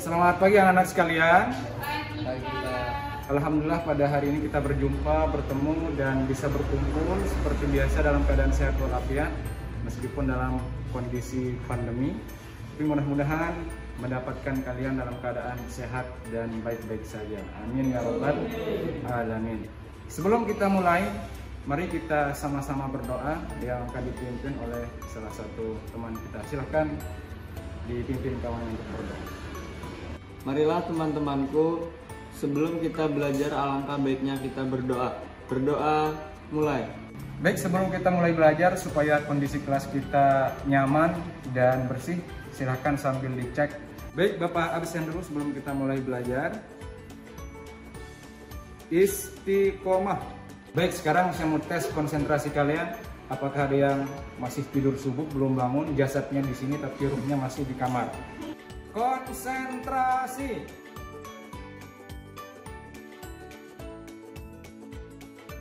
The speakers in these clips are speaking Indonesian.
Selamat pagi anak-anak sekalian. Alhamdulillah pada hari ini kita berjumpa, bertemu dan bisa berkumpul seperti biasa dalam keadaan sehat walafiat meskipun dalam kondisi pandemi. Tapi mudah-mudahan mendapatkan kalian dalam keadaan sehat dan baik-baik saja. Amin ya rabbal alamin. Sebelum kita mulai, mari kita sama-sama berdoa yang akan dipimpin oleh salah satu teman kita. Silahkan dipimpin kawan untuk berdoa. Marilah teman-temanku, sebelum kita belajar alangkah baiknya kita berdoa. Berdoa mulai. Baik, sebelum kita mulai belajar supaya kondisi kelas kita nyaman dan bersih, silahkan sambil dicek. Baik, Bapak absen dulu sebelum kita mulai belajar. Istiqomah. Baik, sekarang saya mau tes konsentrasi kalian. Apakah ada yang masih tidur subuh, belum bangun, jasadnya di sini tapi ruhnya masih di kamar? Konsentrasi.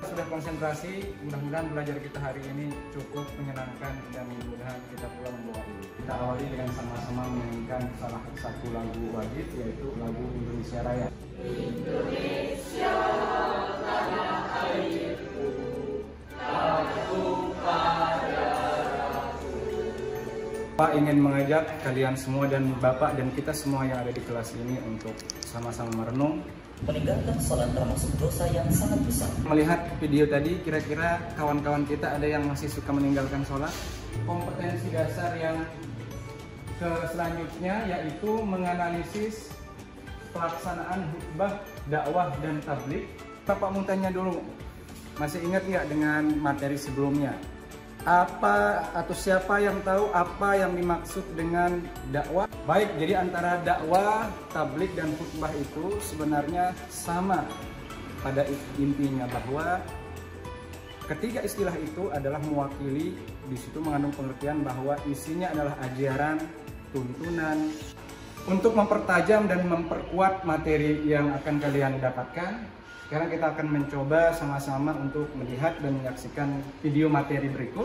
Sudah konsentrasi, mudah-mudahan belajar kita hari ini cukup menyenangkan dan mudah-mudahan kita pulang membawa ilmu. Kita awali dengan sama-sama menyanyikan salah satu lagu wajib, yaitu lagu Indonesia Raya. Indonesia tanah airku, aku padaku. Pak ingin mengajak kalian semua dan Bapak dan kita semua yang ada di kelas ini untuk sama-sama merenung. Meninggalkan sholat termasuk dosa yang sangat besar. Melihat video tadi, kira-kira kawan-kawan kita ada yang masih suka meninggalkan sholat? Kompetensi dasar yang selanjutnya yaitu menganalisis pelaksanaan khutbah, dakwah, dan tabligh. Bapak mau tanya dulu, masih ingat nggak dengan materi sebelumnya? Apa atau siapa yang tahu apa yang dimaksud dengan dakwah? Baik, jadi antara dakwah, tabligh dan khutbah itu sebenarnya sama pada intinya, bahwa ketiga istilah itu adalah mewakili, di situ mengandung pengertian bahwa isinya adalah ajaran, tuntunan untuk mempertajam dan memperkuat materi yang akan kalian dapatkan. Sekarang kita akan mencoba sama-sama untuk melihat dan menyaksikan video materi berikut.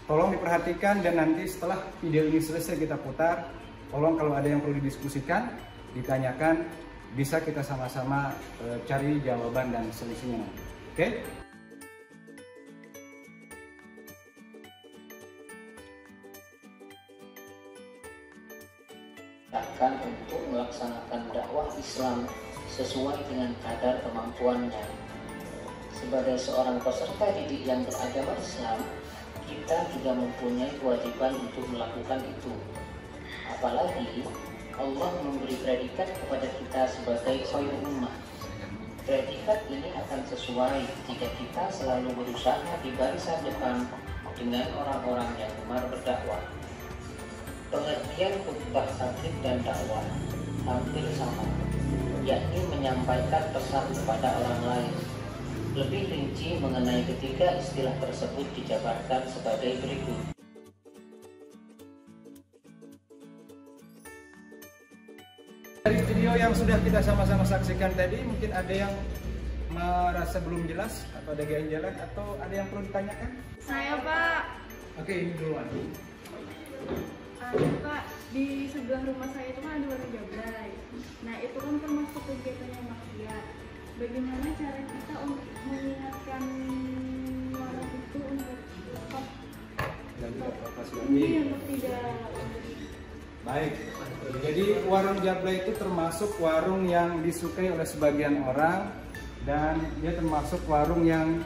Tolong diperhatikan dan nanti setelah video ini selesai kita putar, tolong kalau ada yang perlu didiskusikan, ditanyakan, bisa kita sama-sama cari jawaban dan solusinya. Oke? Akan untuk melaksanakan dakwah Islam sesuai dengan kadar kemampuannya. Sebagai seorang peserta didik yang beragama Islam, kita juga mempunyai kewajiban untuk melakukan itu. Apalagi Allah memberi predikat kepada kita sebagai khairul ummah. Predikat ini akan sesuai jika kita selalu berusaha di barisan depan dengan orang-orang yang gemar berdakwah. Pengertian khutbah, tabligh, dan dakwah hampir sama, yakni menyampaikan pesan kepada orang lain. Lebih rinci mengenai ketiga istilah tersebut dijabarkan sebagai berikut. Dari video yang sudah kita sama-sama saksikan tadi, mungkin ada yang merasa belum jelas atau ada ganjalan atau ada yang perlu ditanyakan? Saya, Pak. Oke, ini duluan. Pak, di sebelah rumah saya itu kan ada warung jablay. Nah, itu kan termasuk kegiatan yang maksiat. Bagaimana cara kita untuk mengingatkan warung itu untuk stop? Untuk tidak. Baik, jadi warung jablay itu termasuk warung yang disukai oleh sebagian orang, dan dia termasuk warung yang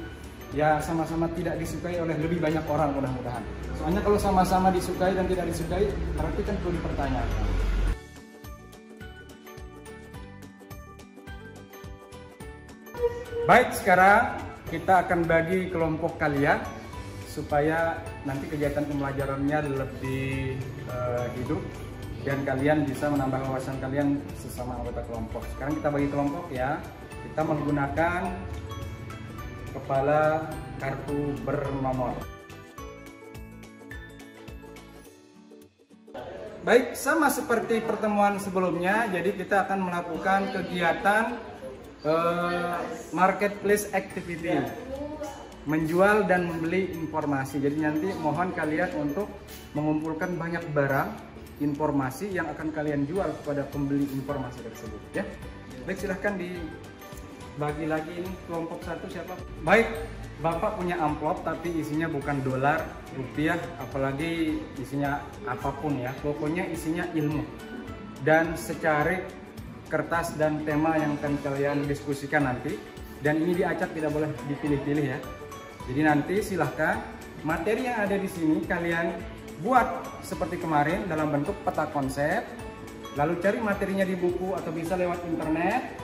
ya sama-sama tidak disukai oleh lebih banyak orang mudah-mudahan. Soalnya kalau sama-sama disukai dan tidak disukai, berarti kan perlu dipertanyakan. Baik, sekarang kita akan bagi kelompok kalian supaya nanti kegiatan pembelajarannya lebih hidup dan kalian bisa menambah wawasan kalian sesama anggota kelompok. Sekarang kita bagi kelompok ya. Kita menggunakan kepala kartu bernomor. Baik, sama seperti pertemuan sebelumnya, jadi kita akan melakukan kegiatan marketplace activity, menjual dan membeli informasi. Jadi nanti mohon kalian untuk mengumpulkan banyak barang informasi yang akan kalian jual kepada pembeli informasi tersebut ya. Baik, silahkan dibagi lagi ini kelompok 1 siapa? Baik, Bapak punya amplop tapi isinya bukan dolar, rupiah, apalagi isinya apapun ya. Pokoknya isinya ilmu dan secarik kertas dan tema yang akan kalian diskusikan nanti. Dan ini diacak, tidak boleh dipilih-pilih ya. Jadi nanti silahkan materi yang ada di sini kalian buat seperti kemarin dalam bentuk peta konsep. Lalu cari materinya di buku atau bisa lewat internet.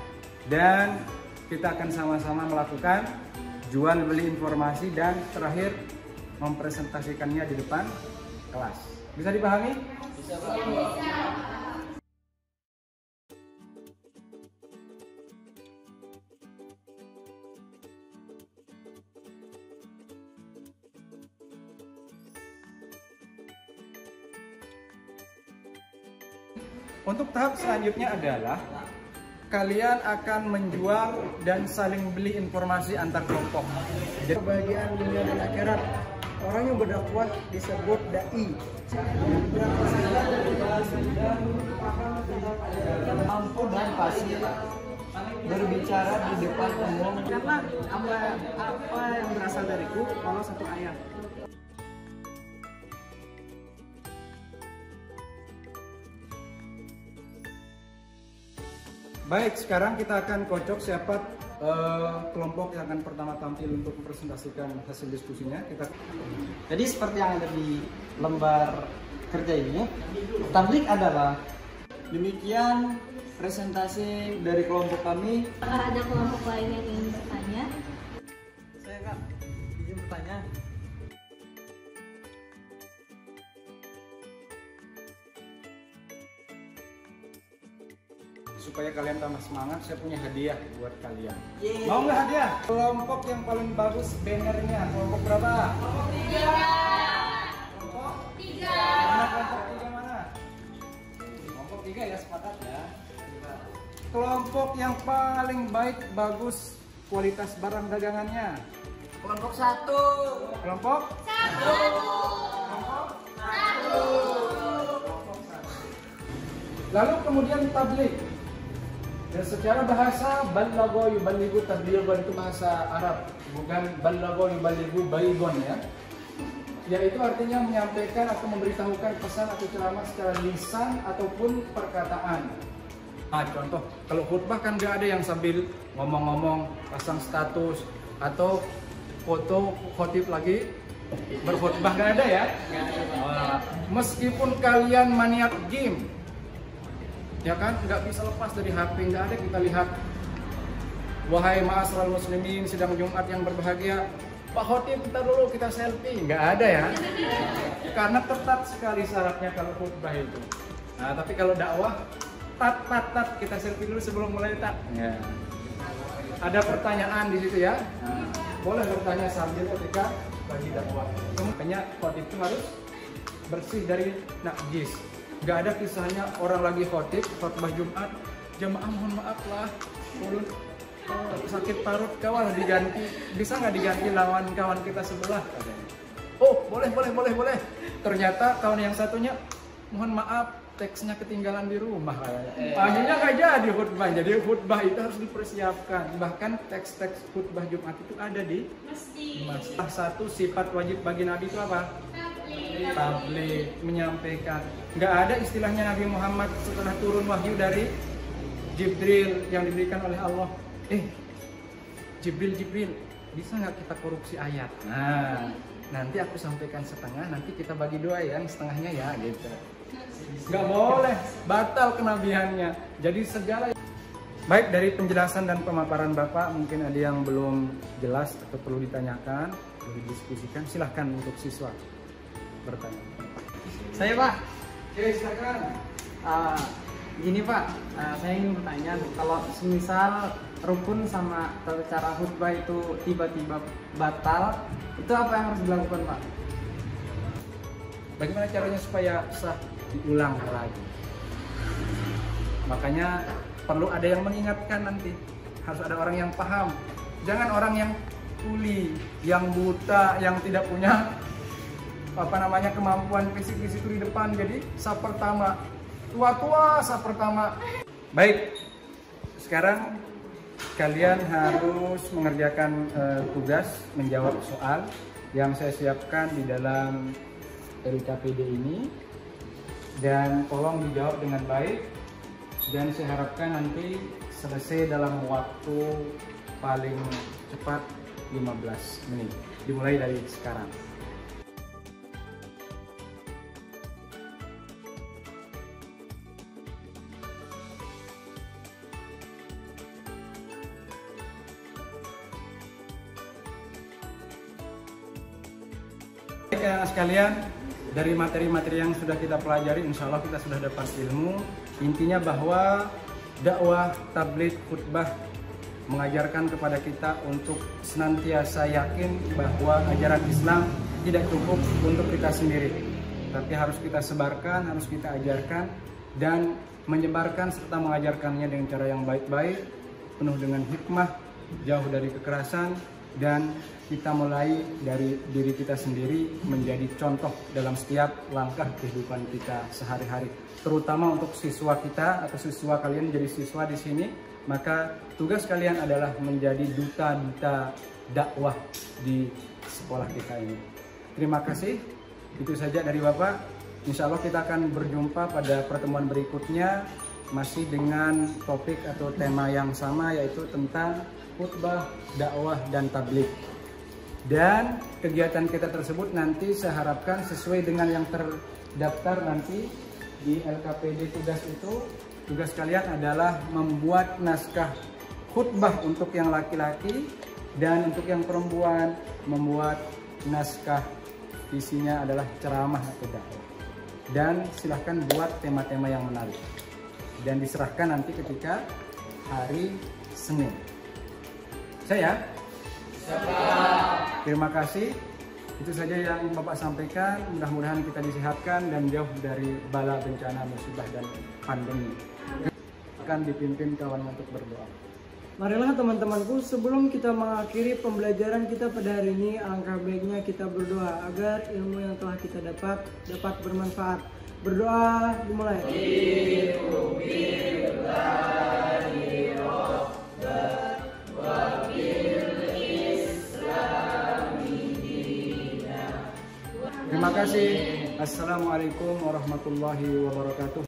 Dan kita akan sama-sama melakukan jual beli informasi dan terakhir mempresentasikannya di depan kelas. Bisa dipahami? Bisa, Pak. Untuk tahap selanjutnya adalah kalian akan menjual dan saling beli informasi antar kelompok. Jadi kebahagiaan dunia dan akhirat. Orang yang berdakwah disebut dai. Mampu dan fasih berbicara di depan umum. Karena apa yang berasal dariku walau satu ayat. Baik, sekarang kita akan kocok siapa kelompok yang akan pertama tampil untuk mempresentasikan hasil diskusinya. Jadi seperti yang ada di lembar kerja ini, tablik adalah Demikian presentasi dari kelompok kami. Apakah ada kelompok lain yang ingin bertanya? saya Kak izin bertanya. Supaya kalian tambah semangat, saya punya hadiah buat kalian. Mau nggak hadiah? Kelompok yang paling bagus bannernya, kelompok berapa? Kelompok 3. Kelompok 3. Mana kelompok 3 mana? Kelompok 3 ya, sepakat ya. Kelompok yang paling baik, bagus, kualitas barang dagangannya. Kelompok 1. Kelompok 1. Kelompok 1. Lalu kemudian tablik. Dan secara bahasa balagho yuballighu tablighan itu bahasa Arab, bukan balagho yuballighu baigon ya. Yaitu artinya menyampaikan atau memberitahukan pesan atau ceramah secara lisan ataupun perkataan. Nah, contoh, kalau khutbah kan nggak ada yang sambil ngomong-ngomong, pasang status atau foto khotib lagi berkhutbah, nggak ada ya. Meskipun kalian maniak game, ya kan, nggak bisa lepas dari HP, nggak ada kita lihat, wahai ma'asyiral muslimin, sidang Jumat yang berbahagia, Pak Khotib kita dulu, kita selfie, nggak ada ya, karena ketat sekali syaratnya kalau khutbah itu. Nah, tapi kalau dakwah, tat, kita selfie dulu sebelum mulai tat. Ya. Ada pertanyaan di situ ya, nah, boleh bertanya sambil ketika bagi dakwah. Makanya khotib itu harus bersih dari najis. Gak ada kisahnya orang lagi khutbah Jumat, jamaah mohon maaf lah, ulun sakit parut, kawan diganti, bisa nggak diganti lawan kawan kita sebelah? Oh boleh. Ternyata kawan yang satunya, mohon maaf teksnya ketinggalan di rumah. Akhirnya nggak jadi khutbah. Jadi khutbah itu harus dipersiapkan. Bahkan teks-teks khutbah Jumat itu ada di masjid. Satu sifat wajib bagi Nabi itu apa? Tabligh, menyampaikan. Nggak ada istilahnya Nabi Muhammad setelah turun wahyu dari Jibril yang diberikan oleh Allah. Jibril, bisa nggak kita korupsi ayat? Nah, nanti aku sampaikan setengah, nanti kita bagi dua yang setengahnya ya, gitu. Nggak boleh, batal kenabiannya. Jadi segala. Baik, dari penjelasan dan pemaparan Bapak, mungkin ada yang belum jelas atau perlu ditanyakan, perlu didiskusikan. Silahkan untuk siswa bertanya. Saya Pak. Oke, silakan. Gini Pak, saya ingin bertanya, kalau semisal rukun sama tata cara khutbah itu tiba-tiba batal, itu apa yang harus dilakukan Pak? Bagaimana caranya supaya sah? Diulang lagi. Makanya perlu ada yang mengingatkan nanti. Harus ada orang yang paham. Jangan orang yang tuli, yang buta, yang tidak punya kemampuan fisik itu di depan. Jadi saf pertama, tua saf pertama. Baik, sekarang kalian harus mengerjakan tugas menjawab soal yang saya siapkan di dalam LKPD ini, dan tolong dijawab dengan baik, dan saya harapkan nanti selesai dalam waktu paling cepat 15 menit, dimulai dari sekarang. Baik sekalian, dari materi-materi yang sudah kita pelajari, insya Allah kita sudah dapat ilmu. Intinya bahwa dakwah, tabligh, khutbah mengajarkan kepada kita untuk senantiasa yakin bahwa ajaran Islam tidak cukup untuk kita sendiri, tapi harus kita sebarkan, harus kita ajarkan, dan menyebarkan serta mengajarkannya dengan cara yang baik-baik, penuh dengan hikmah, jauh dari kekerasan, dan kita mulai dari diri kita sendiri menjadi contoh dalam setiap langkah kehidupan kita sehari-hari. Terutama untuk siswa kita atau siswa kalian jadi siswa di sini, maka tugas kalian adalah menjadi duta-duta dakwah di sekolah kita ini. Terima kasih. Itu saja dari Bapak. Insya Allah kita akan berjumpa pada pertemuan berikutnya masih dengan topik atau tema yang sama, yaitu tentang khutbah, dakwah, dan tabligh. Dan kegiatan kita tersebut nanti saya harapkan sesuai dengan yang terdaftar nanti di LKPD tugas itu. Tugas kalian adalah membuat naskah khutbah untuk yang laki-laki, dan untuk yang perempuan membuat naskah isinya adalah ceramah atau dakwah. Dan silahkan buat tema-tema yang menarik, dan diserahkan nanti ketika hari Senin. Saya terima kasih. Itu saja yang Bapak sampaikan. Mudah-mudahan kita disehatkan dan jauh dari bala bencana, musibah, dan pandemi. Akan dipimpin kawan untuk berdoa. Marilah teman-temanku, sebelum kita mengakhiri pembelajaran kita pada hari ini, alangkah baiknya kita berdoa agar ilmu yang telah kita dapat bermanfaat. Berdoa dimulai. Terima kasih. Assalamualaikum warahmatullahi wabarakatuh.